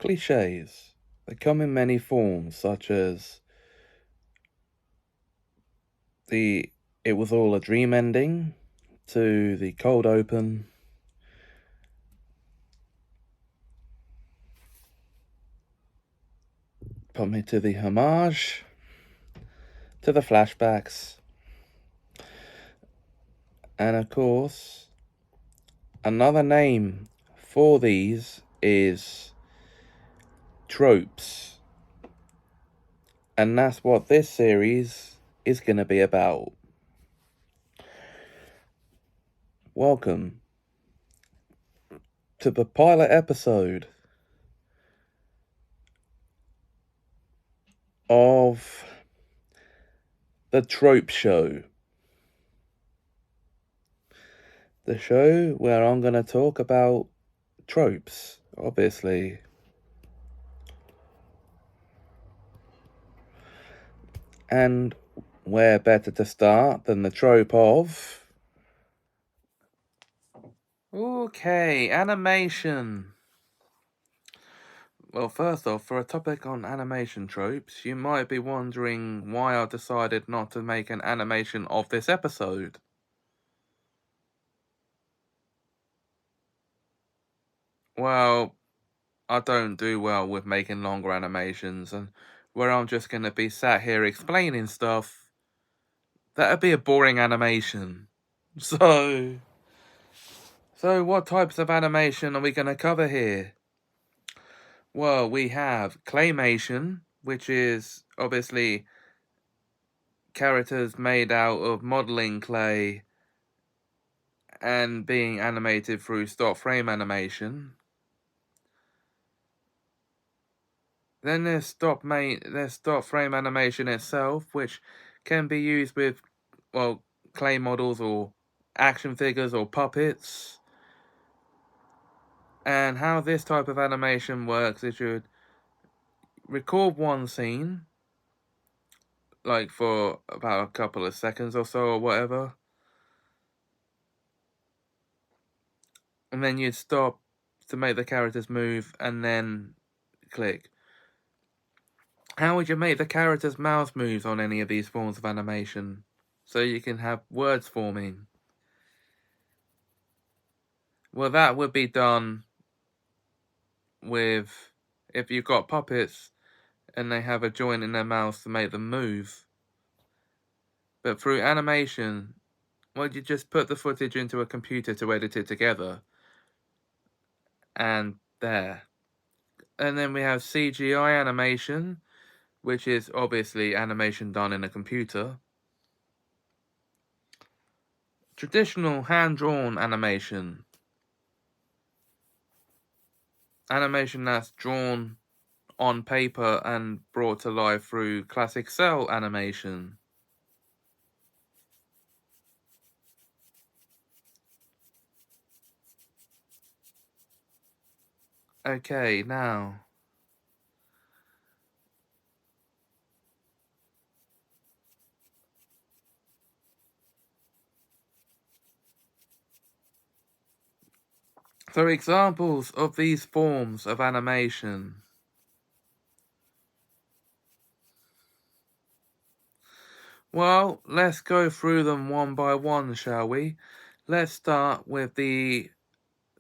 Cliches. They come in many forms, such as the "it was all a dream" ending, to the cold open, put me to the homage, to the flashbacks, and of course, another name for these is tropes. And that's what this series is going to be about. Welcome to the pilot episode of the Trope Show. The show where I'm going to talk about tropes, obviously. And where better to start than the trope of... Okay, animation. Well, first off, for a topic on animation tropes, you might be wondering why I decided not to make an animation of this episode. Well, I don't do well with making longer animations, and where I'm just going to be sat here explaining stuff, that'd be a boring animation. So what types of animation are we going to cover here? Well, we have claymation, which is obviously characters made out of modeling clay and being animated through stop frame animation. Then there's stop frame animation itself, which can be used with, well, clay models or action figures or puppets. And how this type of animation works is you would record one scene, like for about a couple of seconds or so or whatever, and then you'd stop to make the characters move and then click. How would you make the characters' mouth moves on any of these forms of animation so you can have words forming? Well, that would be done with, if you've got puppets and they have a joint in their mouths to make them move. But through animation, well, you just put the footage into a computer to edit it together. And there. And then we have CGI animation, which is obviously animation done in a computer. Traditional hand-drawn animation. Animation that's drawn on paper and brought to life through classic cell animation. Okay, now. So examples of these forms of animation. Well, let's go through them one by one, shall we? Let's start with the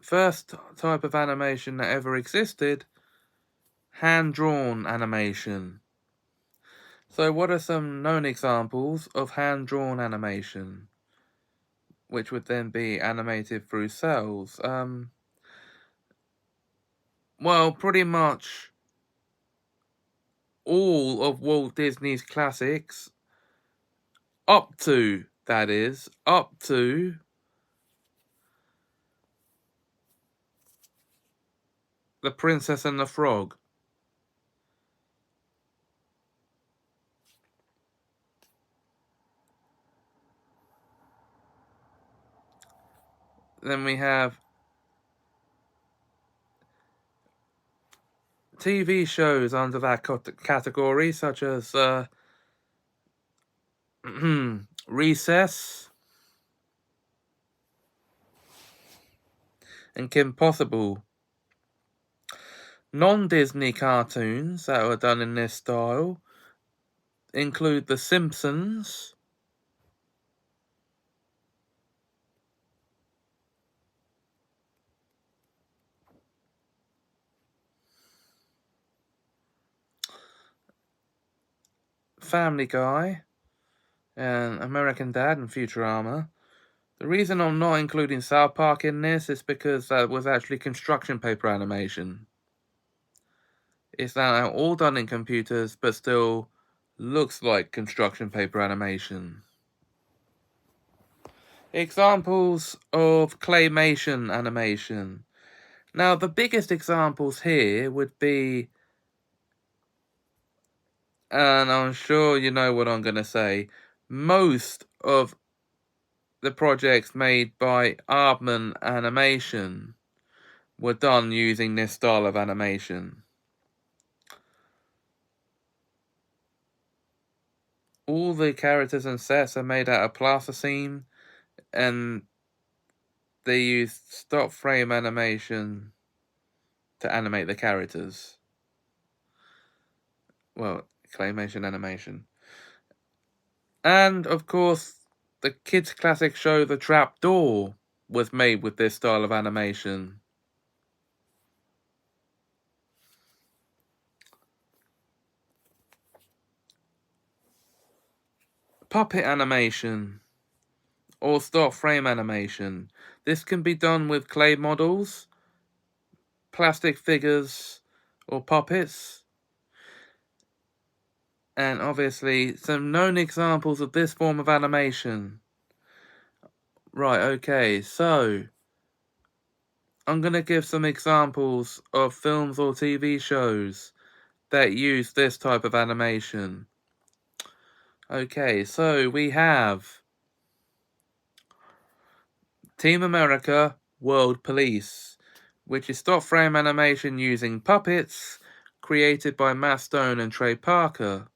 first type of animation that ever existed, hand-drawn animation. So what are some known examples of hand-drawn animation, which would then be animated through cells? Well, pretty much all of Walt Disney's classics, up to The Princess and the Frog. Then we have TV shows under that category, such as Recess and Kim Possible. Non-Disney cartoons that were done in this style include The Simpsons, Family Guy, and American Dad and Futurama. The reason I'm not including South Park in this is because that was actually construction paper animation. It's now all done in computers, but still looks like construction paper animation. Examples of claymation animation. Now, the biggest examples here would be, and I'm sure you know what I'm going to say, most of the projects made by Aardman Animation were done using this style of animation. All the characters and sets are made out of plasticine, and they use stop frame animation to animate the characters. Well, claymation animation. And of course, the kids' classic show The Trap Door was made with this style of animation. Puppet animation or stop frame animation. This can be done with clay models, plastic figures, or puppets. And obviously, some known examples of this form of animation. Right, okay, so I'm going to give some examples of films or TV shows that use this type of animation. Okay, so we have Team America World Police, which is stop frame animation using puppets created by Matt Stone and Trey Parker,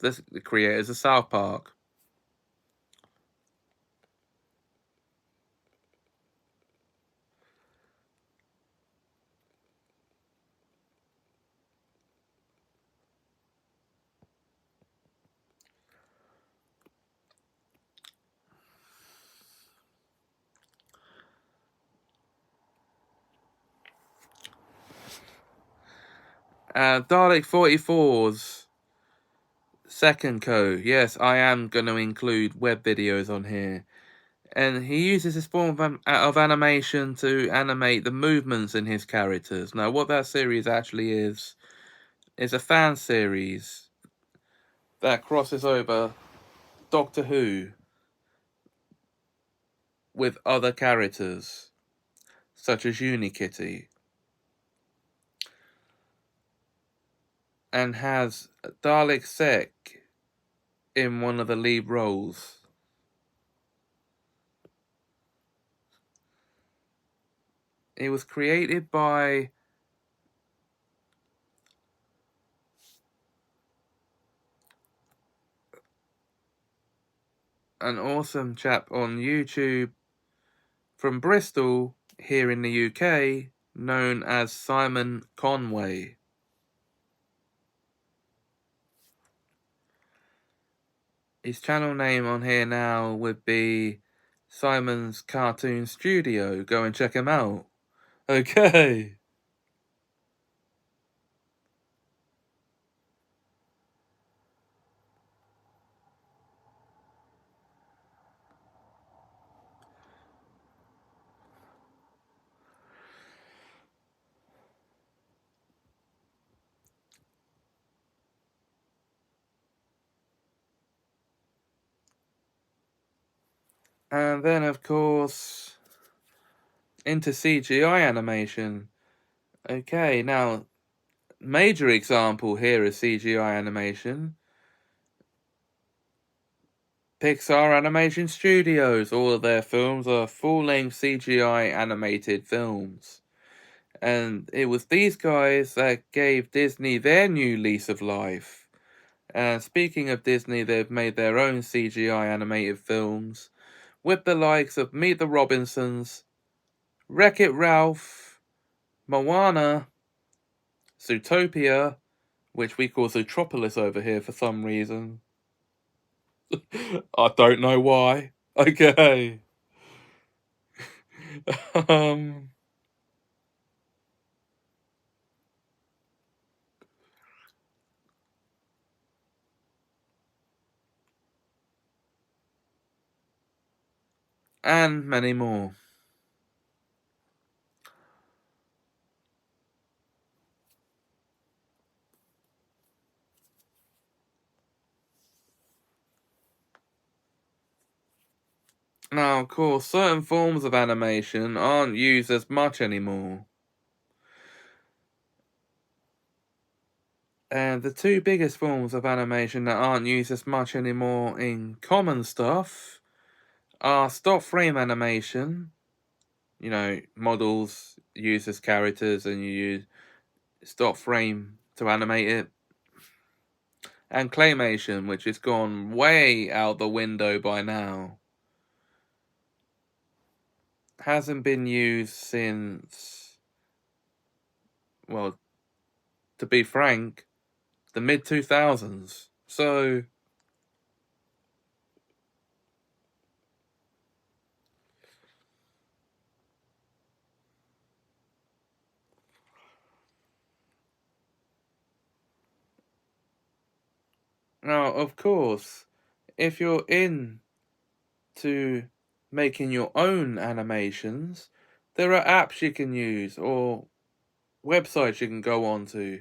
the creators of South Park. Dalek 44's second code. Yes, I am going to include web videos on here. And he uses this form of animation to animate the movements in his characters. Now, what that series actually is a fan series that crosses over Doctor Who with other characters, such as Unikitty, and has Dalek Sec in one of the lead roles. It was created by an awesome chap on YouTube from Bristol here in the UK, known as Simon Conway. His channel name on here now would be Simon's Cartoon Studio. Go and check him out. Okay. And then, of course, into CGI animation. Okay, now, major example here is CGI animation. Pixar Animation Studios, all of their films are full-length CGI animated films. And it was these guys that gave Disney their new lease of life. And speaking of Disney, they've made their own CGI animated films with the likes of Meet the Robinsons, Wreck-It Ralph, Moana, Zootopia, which we call Zootropolis over here for some reason. I don't know why. Okay. um, and many more. Now, of course, certain forms of animation aren't used as much anymore. And the two biggest forms of animation that aren't used as much anymore in common stuff are stop frame animation. You know, models use as characters and you use stop frame to animate it. And claymation, which has gone way out the window by now. Hasn't been used since, well, to be frank, the mid 2000s. So, now, of course, if you're into making your own animations, there are apps you can use or websites you can go on to.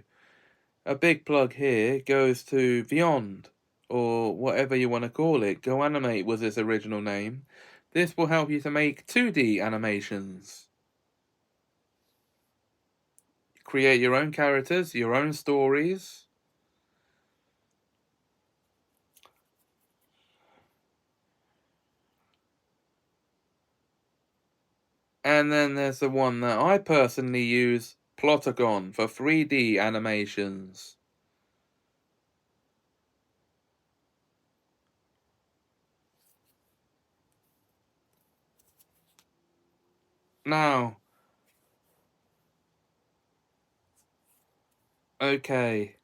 A big plug here goes to Beyond, or whatever you want to call it. Go Animate was its original name. This will help you to make 2D animations. Create your own characters, your own stories. And then there's the one that I personally use, Plotagon, for 3D animations. Now, okay.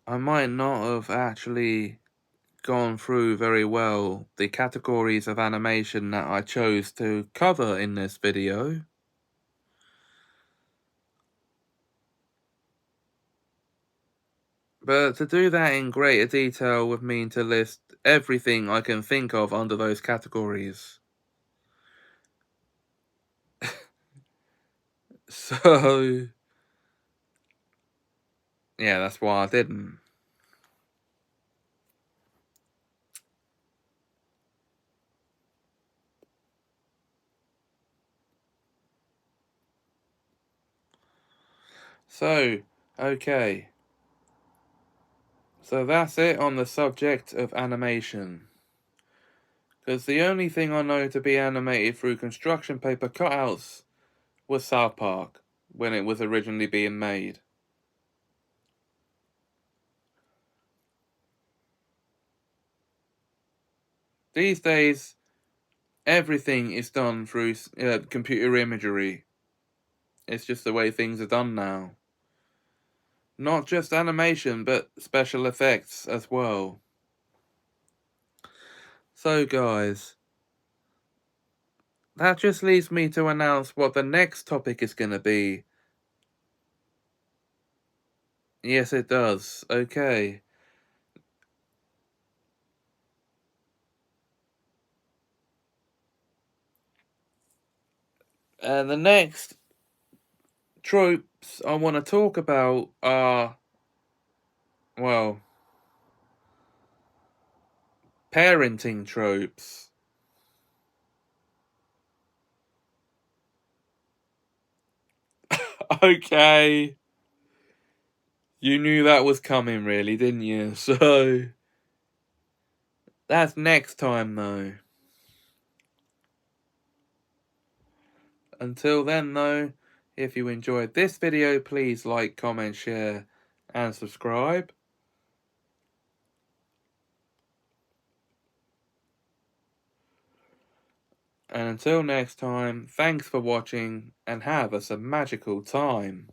I might not have actually gone through very well the categories of animation that I chose to cover in this video. But to do that in greater detail would mean to list everything I can think of under those categories. So, yeah, that's why I didn't. So, okay. So that's it on the subject of animation. Because the only thing I know to be animated through construction paper cutouts was South Park, when it was originally being made. These days, everything is done through computer imagery. It's just the way things are done now. Not just animation, but special effects as well. So, guys, that just leaves me to announce what the next topic is going to be. Yes, it does. Okay. And the next tropes I want to talk about are, well, parenting tropes. Okay. You knew that was coming, really, didn't you? So, that's next time, though. Until then, though, if you enjoyed this video, please like, comment, share, and subscribe. And until next time, thanks for watching and have us a magical time.